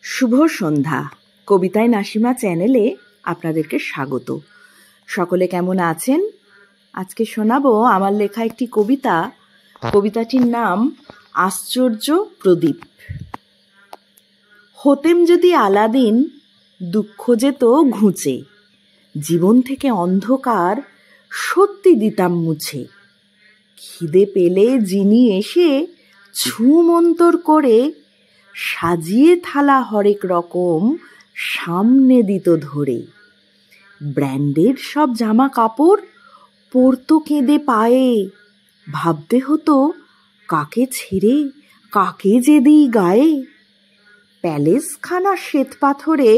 শুভ সন্ধ্যা। কবিতায় নাসিমা চ্যানেলে আপনাদেরকে স্বাগত। সকলে কেমন আছেন? আজকে শোনাবো আমার লেখা একটি কবিতা। কবিতাটির নাম আশ্চর্য প্রদীপ। হতেম যদি আলাদিন, দুঃখ যেত ঘুচে, জীবন থেকে অন্ধকার সত্যি দিতাম মুছে। খিদে পেলে যিনি এসে ছুমন্তর করে সাজিয়ে থালা হরেক রকম সামনে দিত ধরে। ব্র্যান্ডের সব জামা কাপড় পরতো কেঁদে পায়ে, ভাবতে হতো কাকে ছেড়ে কাকে যে দিই গায়ে। প্যালেসখানা শ্বেত পাথরে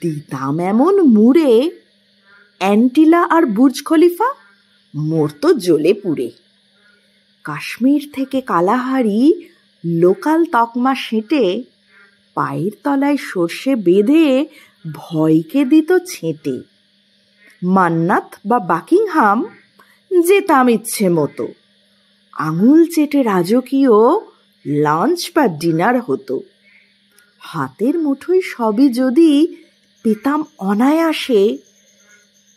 দিতাম এমন মুড়ে, অ্যান্টিলা আর বুর্জ খলিফা মরতো জ্বলে পুড়ে। কাশ্মীর থেকে কালাহারি লোকাল তকমা সেঁটে, পায়ের তলায় সর্ষে বেঁধে ভয়কে দিত ছেঁটে। মান্নাত বা বাকিংহাম যেতাম ইচ্ছে মতো, আঙুল চেটে রাজকীয় লাঞ্চ বা ডিনার হতো। হাতের মুঠোয় সবই যদি পেতাম অনায়াসে,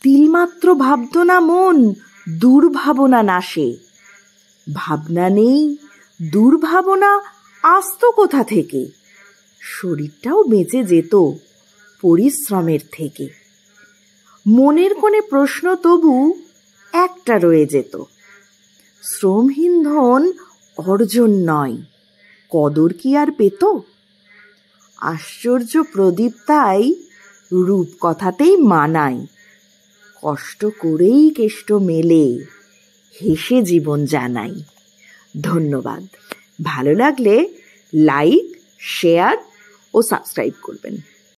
তিলমাত্র ভাবত না মন দুর্ভাবনা নাশে। ভাবনা নেই, দুর্ভাবনা আসতো কোথা থেকে, শরীরটাও বেঁচে যেত পরিশ্রমের থেকে। মনের কোণে প্রশ্ন তবু একটা রয়ে যেত, শ্রমহীন ধন অর্জন নয়, কদর কি আর পেত? আশ্চর্য প্রদীপ তাই রূপ কথাতেই মানায়, কষ্ট করেই কেষ্ট মেলে, হেসে জীবন জানাই। ধন্যবাদ। ভালো লাগলে লাইক, শেয়ার ও সাবস্ক্রাইব করবেন।